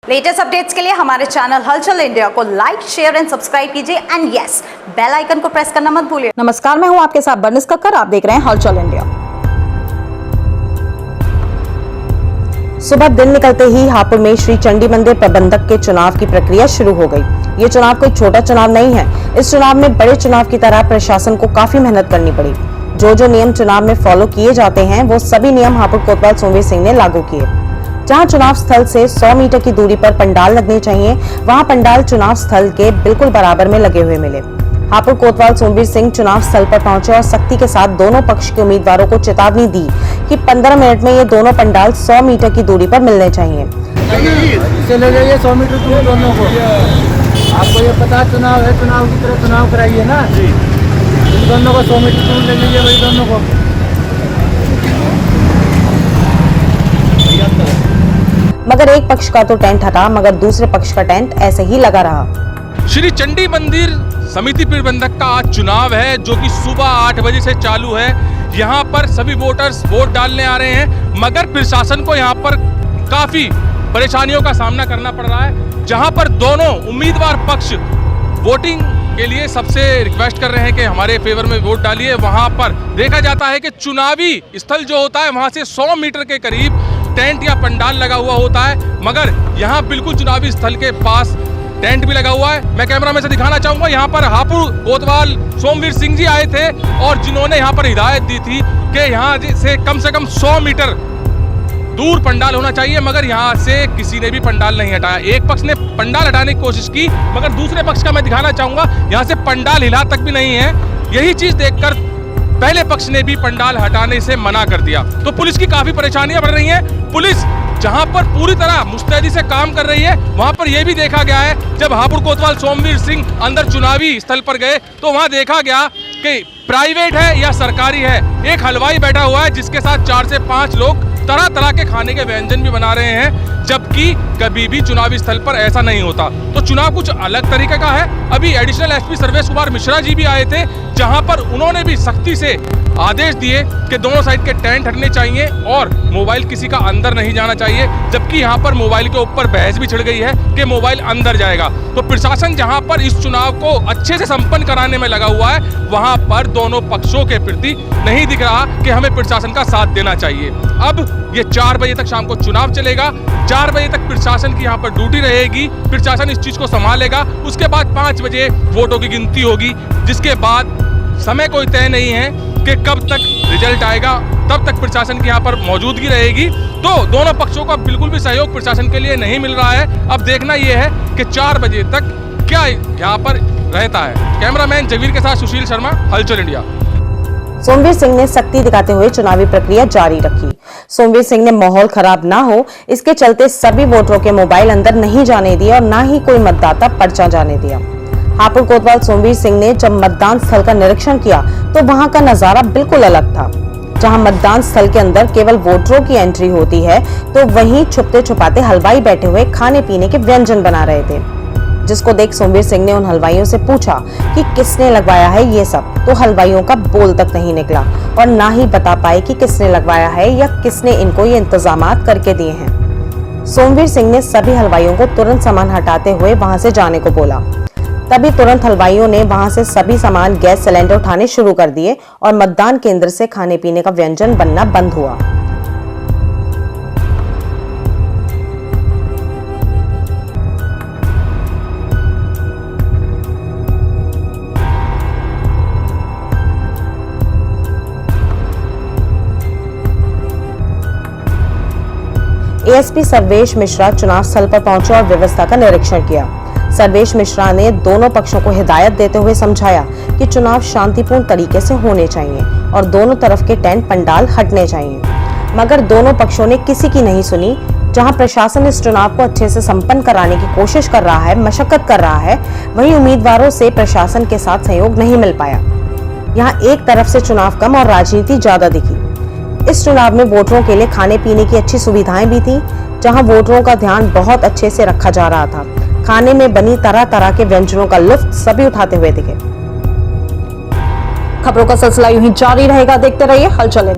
Latest updates के लिए हमारे चैनल हलचल इंडिया को लाइक, शेयर एंड सब्सक्राइब कीजिए एंड यस, बेल आइकन को प्रेस करना मत भूलिए। नमस्कार, मैं हूं आपके साथ बर्निस कक्कर, आप देख रहे हैं हलचल इंडिया। सुबह दिन निकलते ही हापुड़ में श्री चंडी मंदिर प्रबंधक के चुनाव की प्रक्रिया शुरू हो गई। ये चुनाव कोई छोटा चुनाव नहीं है। इस चुनाव में बड़े चुनाव की तरह प्रशासन को काफी मेहनत करनी पड़ी। जो नियम चुनाव में फॉलो किए जाते हैं वो सभी नियम हापुड़ कोतवाल सोमवीर सिंह ने लागू किए। जहां चुनाव स्थल से 100 मीटर की दूरी पर पंडाल लगने चाहिए, वहां पंडाल चुनाव स्थल के बिल्कुल बराबर में लगे हुए मिले। हापुड़ कोतवाल सोमवीर सिंह चुनाव स्थल पर पहुंचे और सख्ती के साथ दोनों पक्ष के उम्मीदवारों को चेतावनी दी कि 15 मिनट में ये दोनों पंडाल 100 मीटर की दूरी पर मिलने चाहिए। चले जाइए 100 मीटर दूर दोनों को। आपको ये पता चुनाव है, चुनाव की तरह चुनाव कराइए ना जी। इन दोनों को 100 मीटर दूर ले लीजिए भाई दोनों को। मगर एक पक्ष का तो टेंट हटा, मगर दूसरे पक्ष का टेंट ऐसे ही लगा रहा। श्री चंडी मंदिर समिति प्रबंधक का आज चुनाव है जो कि सुबह 8 बजे से चालू है। यहाँ पर सभी वोटर्स वोट डालने आ रहे हैं, मगर प्रशासन को यहाँ पर काफी परेशानियों का सामना करना पड़ रहा है। जहाँ पर दोनों उम्मीदवार पक्ष वोटिंग के लिए सबसे रिक्वेस्ट कर रहे हैं कि हमारे फेवर में वोट डालिए। वहाँ पर देखा जाता है कि चुनावी स्थल जो होता है वहाँ से 100 मीटर के करीब टेंट या पंडाल लगा हुआ होता है, मगर यहाँ बिल्कुल चुनावी स्थल के पास टेंट भी लगा हुआ है। मैं कैमरा में से दिखाना चाहूंगा, यहाँ पर हापुड़ कोतवाल सोमवीर सिंह जी आए थे और जिन्होंने यहाँ पर हिदायत दी थी कि यहाँ से कम 100 मीटर दूर पंडाल होना चाहिए, मगर यहाँ से किसी ने भी पंडाल नहीं हटाया। एक पक्ष ने पंडाल हटाने की कोशिश की, मगर दूसरे पक्ष का मैं दिखाना चाहूंगा, यहाँ से पंडाल हिला तक भी नहीं है। यही चीज देखकर पहले पक्ष ने भी पंडाल हटाने से मना कर दिया। तो पुलिस की काफी परेशानियां बढ़ रही हैं। पुलिस जहां पर पूरी तरह मुस्तैदी से काम कर रही है, वहां पर यह भी देखा गया है, जब हापुड़ कोतवाल सोमवीर सिंह अंदर चुनावी स्थल पर गए तो वहां देखा गया कि प्राइवेट है या सरकारी है। एक हलवाई बैठा हुआ है जिसके साथ 4 से 5 लोग तरह तरह के खाने के व्यंजन भी बना रहे हैं, जबकि कभी भी चुनावी स्थल पर ऐसा नहीं होता। तो चुनाव कुछ अलग तरीके का है। अभी एडिशनल एसपी सर्वेश कुमार मिश्रा जी भी आए थे, जहां पर उन्होंने भी सख्ती से आदेश दिए कि दोनों साइड के टेंट हटने चाहिए और मोबाइल किसी का अंदर नहीं जाना चाहिए, जबकि यहाँ पर मोबाइल के ऊपर बहस भी छिड़ गई है कि मोबाइल अंदर जाएगा। तो प्रशासन जहाँ पर इस चुनाव को अच्छे से संपन्न कराने में लगा हुआ है, वहाँ पर दोनों पक्षों के प्रति नहीं दिख रहा कि हमें प्रशासन का साथ देना चाहिए। अब ये 4 बजे तक शाम को चुनाव चलेगा। 4 बजे तक प्रशासन की यहाँ पर ड्यूटी रहेगी, प्रशासन इस चीज को संभालेगा। उसके बाद 5 बजे वोटों की गिनती होगी, जिसके बाद समय कोई तय नहीं है कि कब तक रिजल्ट आएगा, तब तक प्रशासन की यहाँ पर मौजूदगी रहेगी। तो दोनों पक्षों का बिल्कुल भी सहयोग प्रशासन के लिए नहीं मिल रहा है। अब देखना यह है कि 4 बजे तक क्या यहाँ पर रहता है। कैमरामैन जगवीर के साथ सुशील शर्मा, हलचल इंडिया। सोमवीर सिंह ने सख्ती दिखाते हुए चुनावी प्रक्रिया जारी रखी। सोमवीर सिंह ने माहौल खराब ना हो, इसके चलते सभी वोटरों के मोबाइल अंदर नहीं जाने दिए और ना ही कोई मतदाता पर्चा जाने दिया। हापुड़ कोतवाल सोमवीर सिंह ने जब मतदान स्थल का निरीक्षण किया तो वहां का नजारा बिल्कुल अलग था। जहां मतदान स्थल के अंदर केवल वोटरों की एंट्री होती है, तो वहीं छुपते छुपाते हलवाई बैठे हुए खाने पीने के व्यंजन बना रहे थे, जिसको देख सोमवीर सिंह ने उन हलवाइयों से पूछा कि किसने लगवाया है ये सब। तो हलवाइयों का बोल तक नहीं निकला और ना ही बता पाए कि किसने लगवाया है या किसने इनको ये इंतजामात करके दिए हैं। सोमवीर सिंह ने सभी हलवाइयों को तुरंत सामान हटाते हुए वहां से जाने को बोला। तभी तुरंत हलवाइयों ने वहां से सभी सामान गैस सिलेंडर उठाने शुरू कर दिए और मतदान केंद्र से खाने पीने का व्यंजन बनना बंद हुआ। एएसपी सर्वेश मिश्रा चुनाव स्थल पर पहुंचे और व्यवस्था का निरीक्षण किया। सर्वेश मिश्रा ने दोनों पक्षों को हिदायत देते हुए समझाया कि चुनाव शांतिपूर्ण तरीके से होने चाहिए और दोनों तरफ के टेंट पंडाल हटने चाहिए, मगर दोनों पक्षों ने किसी की नहीं सुनी। जहां प्रशासन इस चुनाव को अच्छे से संपन्न कराने की कोशिश कर रहा है, मशक्कत कर रहा है, वहीं उम्मीदवारों से प्रशासन के साथ सहयोग नहीं मिल पाया। यहाँ एक तरफ से चुनाव कम और राजनीति ज्यादा दिखी। इस चुनाव में वोटरों के लिए खाने पीने की अच्छी सुविधाएं भी थी, जहां वोटरों का ध्यान बहुत अच्छे से रखा जा रहा था। खाने में बनी तरह तरह के व्यंजनों का लुत्फ सभी उठाते हुए दिखे। खबरों का सिलसिला यूं ही जारी रहेगा, देखते रहिए हलचल।